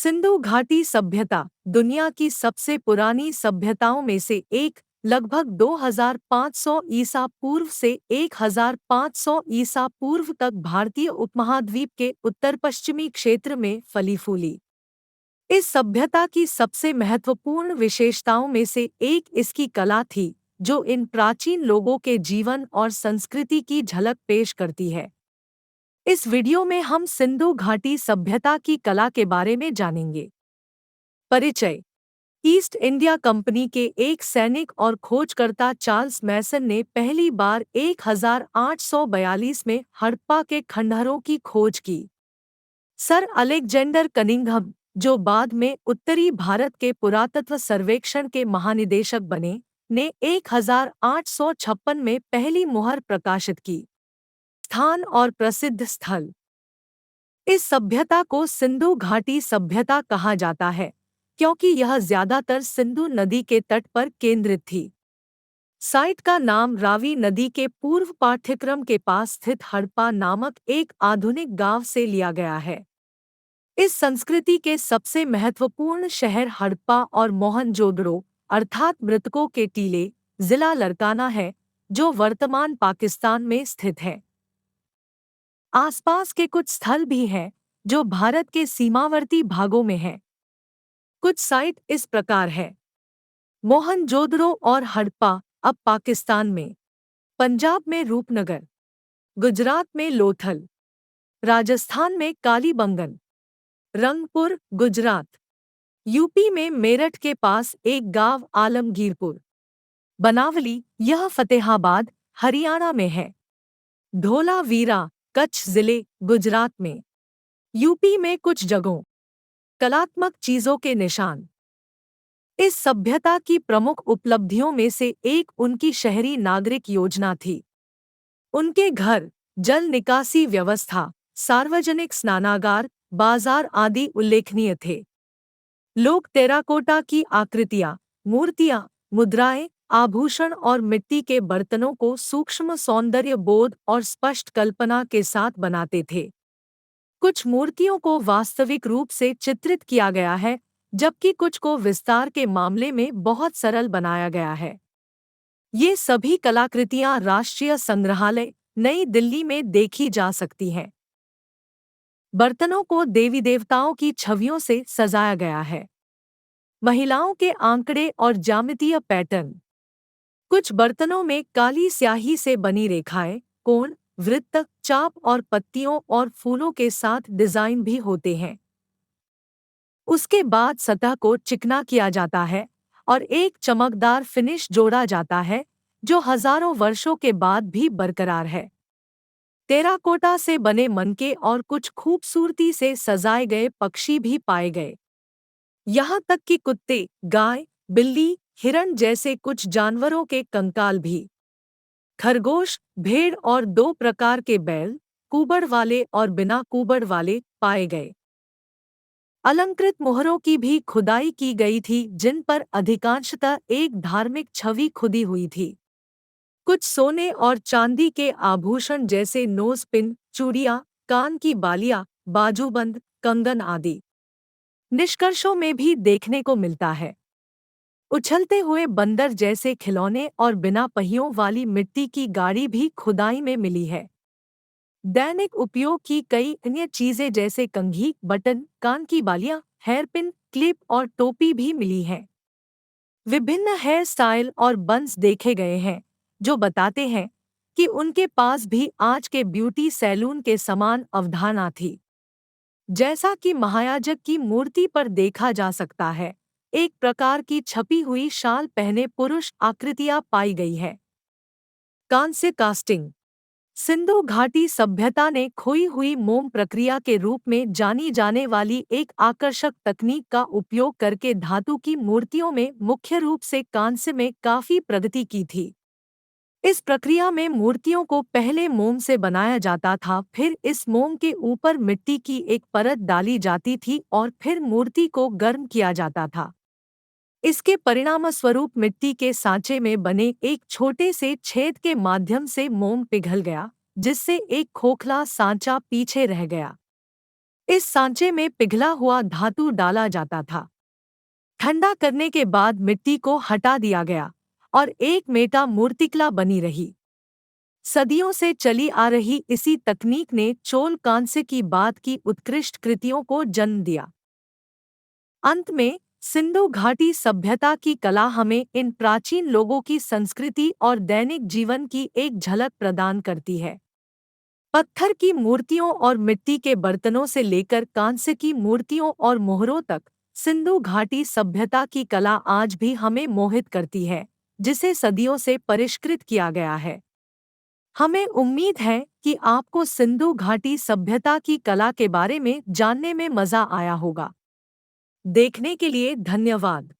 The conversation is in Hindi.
सिंधु घाटी सभ्यता दुनिया की सबसे पुरानी सभ्यताओं में से एक लगभग 2500 ईसा पूर्व से 1500 ईसा पूर्व तक भारतीय उपमहाद्वीप के उत्तर पश्चिमी क्षेत्र में फली फूली। इस सभ्यता की सबसे महत्वपूर्ण विशेषताओं में से एक इसकी कला थी, जो इन प्राचीन लोगों के जीवन और संस्कृति की झलक पेश करती है। इस वीडियो में हम सिंधु घाटी सभ्यता की कला के बारे में जानेंगे। परिचय। ईस्ट इंडिया कंपनी के एक सैनिक और खोजकर्ता चार्ल्स मैसन ने पहली बार 1842 में हड़प्पा के खंडहरों की खोज की। सर अलेक्जेंडर कनिंघम, जो बाद में उत्तरी भारत के पुरातत्व सर्वेक्षण के महानिदेशक बने, ने 1856 में पहली मुहर प्रकाशित की। स्थान और प्रसिद्ध स्थल। इस सभ्यता को सिंधु घाटी सभ्यता कहा जाता है क्योंकि यह ज्यादातर सिंधु नदी के तट पर केंद्रित थी। साइट का नाम रावी नदी के पूर्व पाठ्यक्रम के पास स्थित हड़प्पा नामक एक आधुनिक गांव से लिया गया है। इस संस्कृति के सबसे महत्वपूर्ण शहर हड़प्पा और मोहनजोदड़ो अर्थात मृतकों के टीले, जिला लरकाना है, जो वर्तमान पाकिस्तान में स्थित है। आसपास के कुछ स्थल भी हैं जो भारत के सीमावर्ती भागों में हैं। कुछ साइट इस प्रकार है। मोहनजोदड़ो और हड़प्पा अब पाकिस्तान में, पंजाब में रूपनगर, गुजरात में लोथल, राजस्थान में कालीबंगन, रंगपुर गुजरात, यूपी में मेरठ के पास एक गांव आलमगीरपुर, बनावली यह फतेहाबाद हरियाणा में है, धोलावीरा कच्छ जिले गुजरात में, यूपी में कुछ जगहों। कलात्मक चीजों के निशान। इस सभ्यता की प्रमुख उपलब्धियों में से एक उनकी शहरी नागरिक योजना थी। उनके घर, जल निकासी व्यवस्था, सार्वजनिक स्नानागार, बाजार आदि उल्लेखनीय थे। लोग टेराकोटा की आकृतियां, मूर्तियां, मुद्राएं, आभूषण और मिट्टी के बर्तनों को सूक्ष्म सौंदर्य बोध और स्पष्ट कल्पना के साथ बनाते थे। कुछ मूर्तियों को वास्तविक रूप से चित्रित किया गया है, जबकि कुछ को विस्तार के मामले में बहुत सरल बनाया गया है। ये सभी कलाकृतियां राष्ट्रीय संग्रहालय, नई दिल्ली में देखी जा सकती हैं। बर्तनों को देवी देवताओं की छवियों से सजाया गया है। महिलाओं के आंकड़े और ज्यामितीय पैटर्न। कुछ बर्तनों में काली स्याही से बनी रेखाएं, कोण, वृत्त, चाप और पत्तियों और फूलों के साथ डिजाइन भी होते हैं। उसके बाद सतह को चिकना किया जाता है और एक चमकदार फिनिश जोड़ा जाता है, जो हजारों वर्षों के बाद भी बरकरार है। टेराकोटा से बने मनके और कुछ खूबसूरती से सजाए गए पक्षी भी पाए गए। यहाँ तक कि कुत्ते, गाय, बिल्ली, हिरण जैसे कुछ जानवरों के कंकाल भी। खरगोश, भेड़ और दो प्रकार के बैल, कुबड़ वाले और बिना कुबड़ वाले, पाए गए। अलंकृत मोहरों की भी खुदाई की गई थी, जिन पर अधिकांशतः एक धार्मिक छवि खुदी हुई थी। कुछ सोने और चांदी के आभूषण जैसे नोज पिन, चूड़ियां, कान की बालियां, बाजूबंद, कंगन आदि निष्कर्षों में भी देखने को मिलता है। उछलते हुए बंदर जैसे खिलौने और बिना पहियों वाली मिट्टी की गाड़ी भी खुदाई में मिली है। दैनिक उपयोग की कई अन्य चीजें जैसे कंघी, बटन, कान की बालियां, हेयरपिन, क्लिप और टोपी भी मिली हैं। विभिन्न हेयर स्टाइल और बन्स देखे गए हैं, जो बताते हैं कि उनके पास भी आज के ब्यूटी सैलून के समान अवधारणा थी। जैसा कि महायाजक की मूर्ति पर देखा जा सकता है, एक प्रकार की छपी हुई शाल पहने पुरुष आकृतियां पाई गई है। कांस्य कास्टिंग। सिंधु घाटी सभ्यता ने खोई हुई मोम प्रक्रिया के रूप में जानी जाने वाली एक आकर्षक तकनीक का उपयोग करके धातु की मूर्तियों में मुख्य रूप से कांस्य में काफी प्रगति की थी। इस प्रक्रिया में मूर्तियों को पहले मोम से बनाया जाता था, फिर इस मोम के ऊपर मिट्टी की एक परत डाली जाती थी और फिर मूर्ति को गर्म किया जाता था। इसके परिणामस्वरूप मिट्टी के सांचे में बने एक छोटे से छेद के माध्यम से मोम पिघल गया, जिससे एक खोखला सांचा पीछे रह गया। इस सांचे में पिघला हुआ धातु डाला जाता था। ठंडा करने के बाद मिट्टी को हटा दिया गया और एक मेटा मूर्तिकला बनी रही। सदियों से चली आ रही इसी तकनीक ने चोल कांस्य की बाद की उत्कृष्ट कृतियों को जन्म दिया। अंत में सिंधु घाटी सभ्यता की कला हमें इन प्राचीन लोगों की संस्कृति और दैनिक जीवन की एक झलक प्रदान करती है। पत्थर की मूर्तियों और मिट्टी के बर्तनों से लेकर कांस्य की मूर्तियों और मोहरों तक सिंधु घाटी सभ्यता की कला आज भी हमें मोहित करती है, जिसे सदियों से परिष्कृत किया गया है। हमें उम्मीद है कि आपको सिंधु घाटी सभ्यता की कला के बारे में जानने में मजा आया होगा। देखने के लिए धन्यवाद।